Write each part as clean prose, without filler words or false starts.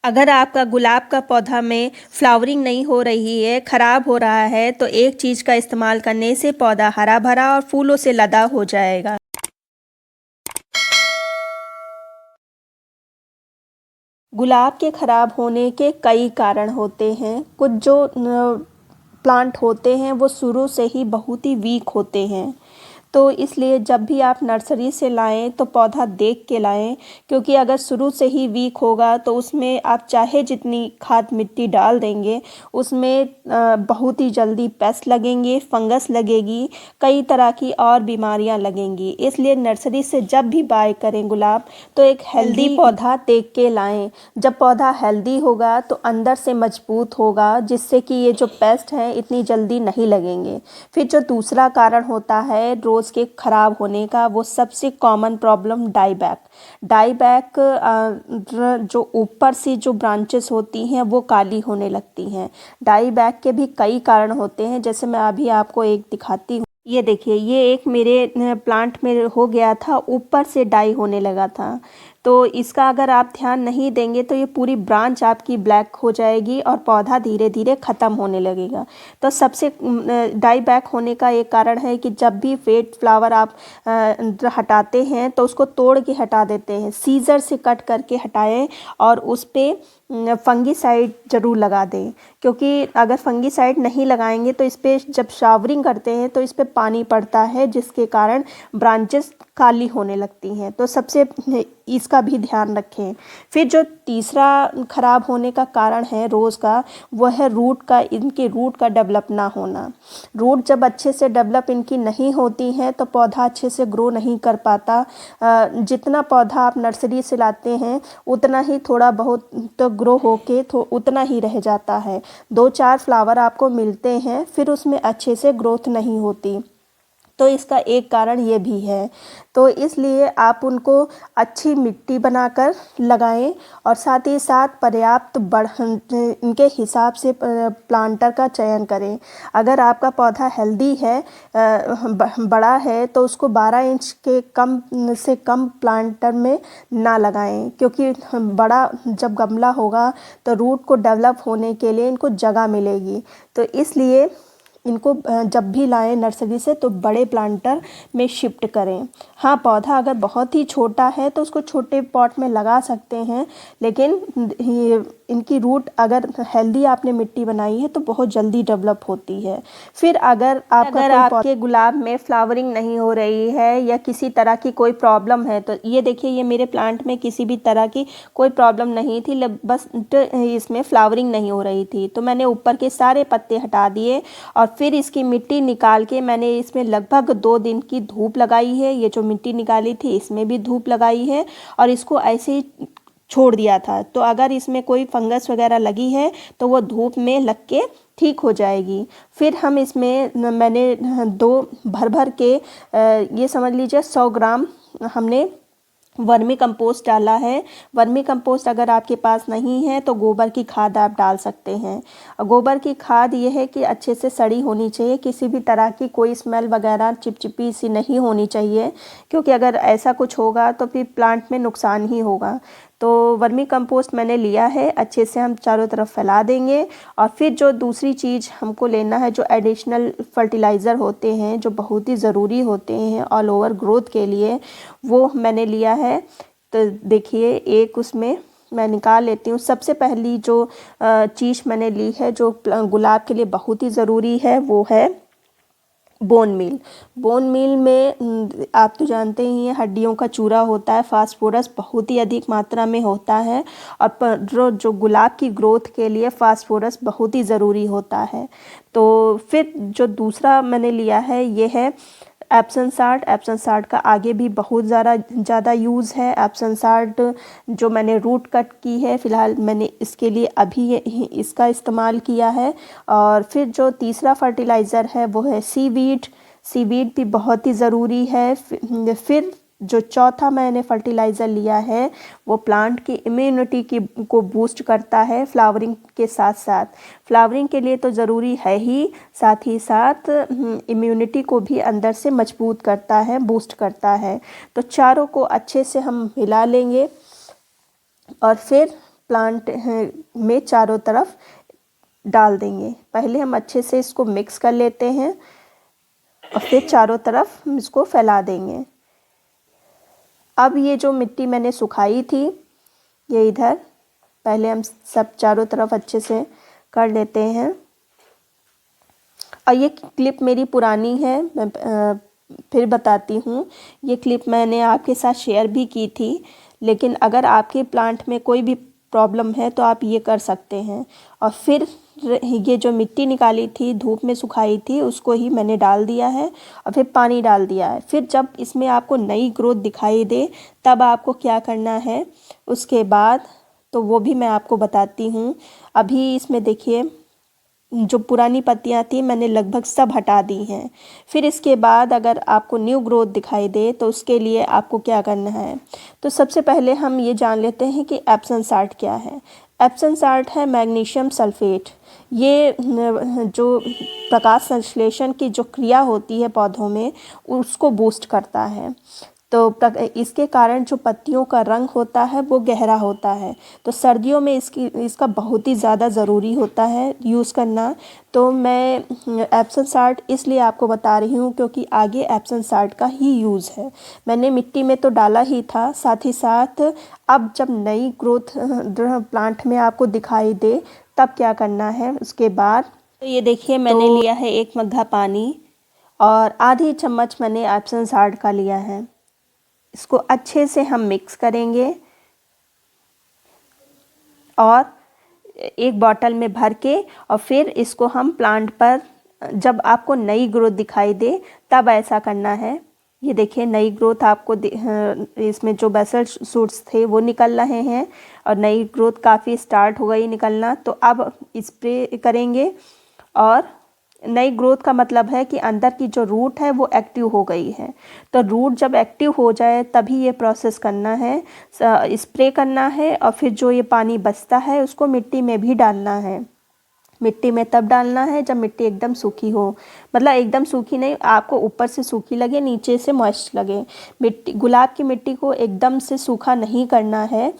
अगर आपका गुलाब का पौधा में फ्लावरिंग नहीं हो रही है, ख़राब हो रहा है, तो एक चीज़ का इस्तेमाल करने से पौधा हरा भरा और फूलों से लदा हो जाएगा। गुलाब के ख़राब होने के कई कारण होते हैं। कुछ जो प्लांट होते हैं वो शुरू से ही बहुत ही वीक होते हैं, तो इसलिए जब भी आप नर्सरी से लाएं तो पौधा देख के लाएं, क्योंकि अगर शुरू से ही वीक होगा तो उसमें आप चाहे जितनी खाद मिट्टी डाल देंगे उसमें बहुत ही जल्दी पेस्ट लगेंगे, फंगस लगेगी, कई तरह की और बीमारियां लगेंगी। इसलिए नर्सरी से जब भी बाय करें गुलाब तो एक हेल्दी पौधा देख के लाएं। जब पौधा हेल्दी होगा तो अंदर से मजबूत होगा, जिससे कि ये जो पेस्ट हैं इतनी जल्दी नहीं लगेंगे। फिर जो दूसरा कारण होता है रोज़ के ख़राब होने का, वो सबसे कॉमन प्रॉब्लम डाईबैक जो ऊपर से जो ब्रांचेस होती हैं वो काली होने लगती हैं। डाईबैक के भी कई कारण होते हैं, जैसे मैं अभी आपको एक दिखाती हूँ। ये देखिए, ये एक मेरे प्लांट में हो गया था, ऊपर से डाई होने लगा था। तो इसका अगर आप ध्यान नहीं देंगे तो ये पूरी ब्रांच आपकी ब्लैक हो जाएगी और पौधा धीरे धीरे ख़त्म होने लगेगा। तो सबसे डाई बैक होने का एक कारण है कि जब भी फेड फ्लावर आप हटाते हैं तो उसको तोड़ के हटा देते हैं, सीजर से कट करके हटाएं और उस पर फंगीसाइड ज़रूर लगा दें, क्योंकि अगर फंगीसाइड नहीं लगाएंगे तो इस पर जब शावरिंग करते हैं तो इस पर पानी पड़ता है, जिसके कारण ब्रांचेस काली होने लगती हैं। तो सबसे इसका भी ध्यान रखें। फिर जो तीसरा ख़राब होने का कारण है रोज़ का, वह है इनके रूट का डेवलप ना होना। रूट जब अच्छे से डेवलप इनकी नहीं होती हैं तो पौधा अच्छे से ग्रो नहीं कर पाता। जितना पौधा आप नर्सरी से लाते हैं उतना ही थोड़ा बहुत तो ग्रो होके उतना ही रह जाता है। 2-4 फ्लावर आपको मिलते हैं, फिर उसमें अच्छे से ग्रोथ नहीं होती। तो इसका एक कारण ये भी है। तो इसलिए आप उनको अच्छी मिट्टी बनाकर लगाएं और साथ ही साथ पर्याप्त इनके हिसाब से प्लांटर का चयन करें। अगर आपका पौधा हेल्दी है, बड़ा है, तो उसको 12 इंच के कम से कम प्लांटर में ना लगाएं, क्योंकि बड़ा जब गमला होगा तो रूट को डेवलप होने के लिए इनको जगह मिलेगी। तो इसलिए इनको जब भी लाएं नर्सरी से तो बड़े प्लांटर में शिफ्ट करें। हाँ, पौधा अगर बहुत ही छोटा है तो उसको छोटे पॉट में लगा सकते हैं, लेकिन इनकी रूट अगर हेल्दी आपने मिट्टी बनाई है तो बहुत जल्दी डेवलप होती है। फिर अगर आपके गुलाब में फ्लावरिंग नहीं हो रही है या किसी तरह की कोई प्रॉब्लम है, तो ये देखिए, ये मेरे प्लांट में किसी भी तरह की कोई प्रॉब्लम नहीं थी, बस इसमें फ्लावरिंग नहीं हो रही थी। तो मैंने ऊपर के सारे पत्ते हटा दिए और फिर इसकी मिट्टी निकाल के मैंने इसमें लगभग 2 दिन की धूप लगाई है। ये जो मिट्टी निकाली थी इसमें भी धूप लगाई है और इसको ऐसे ही छोड़ दिया था। तो अगर इसमें कोई फंगस वगैरह लगी है तो वो धूप में लग के ठीक हो जाएगी। फिर हम इसमें मैंने 2 भर के ये समझ लीजिए 100 ग्राम हमने वर्मी कंपोस्ट डाला है। वर्मी कंपोस्ट अगर आपके पास नहीं है तो गोबर की खाद आप डाल सकते हैं। गोबर की खाद ये है कि अच्छे से सड़ी होनी चाहिए, किसी भी तरह की कोई स्मेल वगैरह चिपचिपी सी नहीं होनी चाहिए, क्योंकि अगर ऐसा कुछ होगा तो फिर प्लांट में नुकसान ही होगा। तो वर्मी कंपोस्ट मैंने लिया है, अच्छे से हम चारों तरफ फैला देंगे। और फिर जो दूसरी चीज़ हमको लेना है, जो एडिशनल फर्टिलाइज़र होते हैं जो बहुत ही ज़रूरी होते हैं ऑल ओवर ग्रोथ के लिए, वो मैंने लिया है। तो देखिए, एक उसमें मैं निकाल लेती हूँ। सबसे पहली जो चीज़ मैंने ली है जो गुलाब के लिए बहुत ही ज़रूरी है, वो है बोन मील में आप तो जानते ही हैं हड्डियों का चूरा होता है, फास्फोरस बहुत ही अधिक मात्रा में होता है और जो गुलाब की ग्रोथ के लिए फास्फोरस बहुत ही ज़रूरी होता है। तो फिर जो दूसरा मैंने लिया है ये है एप्सम साल्ट का आगे भी बहुत ज़्यादा यूज़ है। एप्सम साल्ट जो मैंने रूट कट की है, फ़िलहाल मैंने इसके लिए अभी इसका इस्तेमाल किया है। और फिर जो तीसरा फर्टिलाइज़र है वो है सीवीड भी बहुत ही ज़रूरी है। फिर जो चौथा मैंने फर्टिलाइज़र लिया है वो प्लांट की इम्यूनिटी को बूस्ट करता है फ्लावरिंग के साथ साथ। फ्लावरिंग के लिए तो ज़रूरी है ही, साथ ही साथ इम्यूनिटी को भी अंदर से मजबूत करता है, बूस्ट करता है। तो चारों को अच्छे से हम मिला लेंगे और फिर प्लांट में चारों तरफ डाल देंगे। पहले हम अच्छे से इसको मिक्स कर लेते हैं और फिर चारों तरफ इसको फैला देंगे। अब ये जो मिट्टी मैंने सुखाई थी ये इधर पहले हम सब चारों तरफ अच्छे से कर लेते हैं। और ये क्लिप मेरी पुरानी है, मैं फिर बताती हूँ। ये क्लिप मैंने आपके साथ शेयर भी की थी, लेकिन अगर आपके प्लांट में कोई भी प्रॉब्लम है तो आप ये कर सकते हैं। और फिर ये जो मिट्टी निकाली थी धूप में सुखाई थी उसको ही मैंने डाल दिया है और फिर पानी डाल दिया है। फिर जब इसमें आपको नई ग्रोथ दिखाई दे तब आपको क्या करना है उसके बाद तो वो भी मैं आपको बताती हूँ। अभी इसमें देखिए जो पुरानी पत्तियाँ थी मैंने लगभग सब हटा दी हैं। फिर इसके बाद अगर आपको न्यू ग्रोथ दिखाई दे तो उसके लिए आपको क्या करना है, तो सबसे पहले हम ये जान लेते हैं कि एप्सम साल्ट क्या है। एप्सम साल्ट है मैग्नीशियम सल्फेट। ये जो प्रकाश संश्लेषण की जो क्रिया होती है पौधों में उसको बूस्ट करता है। तो इसके कारण जो पत्तियों का रंग होता है वो गहरा होता है। तो सर्दियों में इसका बहुत ही ज़्यादा ज़रूरी होता है यूज़ करना। तो मैं एप्सम साल्ट इसलिए आपको बता रही हूँ क्योंकि आगे एप्सम साल्ट का ही यूज़ है। मैंने मिट्टी में तो डाला ही था, साथ ही साथ अब जब नई ग्रोथ प्लांट में आपको दिखाई दे तब क्या करना है उसके बाद। तो ये देखिए मैंने लिया है 1 मग्घा पानी और आधी चम्मच मैंने एप्सम साल्ट का लिया है। इसको अच्छे से हम मिक्स करेंगे और एक बॉटल में भर के और फिर इसको हम प्लांट पर जब आपको नई ग्रोथ दिखाई दे तब ऐसा करना है। ये देखिए नई ग्रोथ आपको इसमें जो बेसल शूट्स थे वो निकल रहे हैं और नई ग्रोथ काफ़ी स्टार्ट हो गई निकलना। तो अब स्प्रे करेंगे और नई ग्रोथ का मतलब है कि अंदर की जो रूट है वो एक्टिव हो गई है। तो रूट जब एक्टिव हो जाए तभी ये प्रोसेस करना है, स्प्रे करना है और फिर जो ये पानी बचता है उसको मिट्टी में भी डालना है। मिट्टी में तब डालना है जब मिट्टी एकदम सूखी हो, मतलब एकदम सूखी नहीं, आपको ऊपर से सूखी लगे नीचे से मॉइस्ट लगे। मिट्टी गुलाब की मिट्टी को एकदम से सूखा नहीं करना है,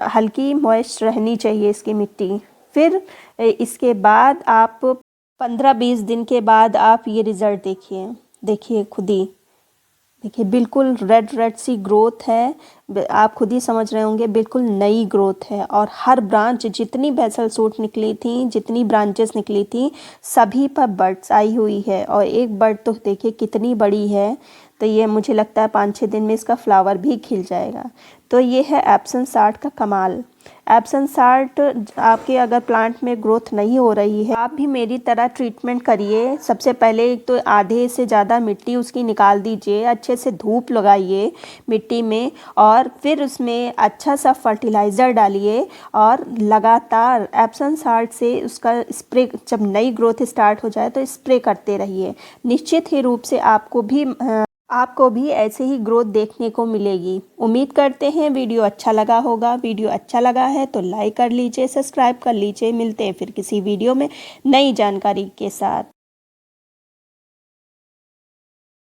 हल्की मॉइस्ट रहनी चाहिए इसकी मिट्टी। फिर इसके बाद आप 15-20 दिन के बाद आप ये रिज़ल्ट देखिए खुद ही देखिए बिल्कुल रेड सी ग्रोथ है। आप खुद ही समझ रहे होंगे बिल्कुल नई ग्रोथ है। और हर ब्रांच जितनी बेसल सूट निकली थी, जितनी ब्रांचेस निकली थी सभी पर बड्स आई हुई है। और एक बड तो देखिए कितनी बड़ी है। तो ये मुझे लगता है 5-6 दिन में इसका फ्लावर भी खिल जाएगा। तो ये है एप्सम साल्ट का कमाल। एप्सम साल्ट आपके अगर प्लांट में ग्रोथ नहीं हो रही है आप भी मेरी तरह ट्रीटमेंट करिए। सबसे पहले एक तो आधे से ज़्यादा मिट्टी उसकी निकाल दीजिए, अच्छे से धूप लगाइए मिट्टी में और फिर उसमें अच्छा सा फर्टिलाइज़र डालिए और लगातार एप्सम साल्ट से उसका स्प्रे जब नई ग्रोथ स्टार्ट हो जाए तो स्प्रे करते रहिए। निश्चित ही रूप से आपको भी ऐसे ही ग्रोथ देखने को मिलेगी। उम्मीद करते हैं वीडियो अच्छा लगा होगा। वीडियो अच्छा लगा है तो लाइक कर लीजिए, सब्सक्राइब कर लीजिए। मिलते हैं फिर किसी वीडियो में नई जानकारी के साथ।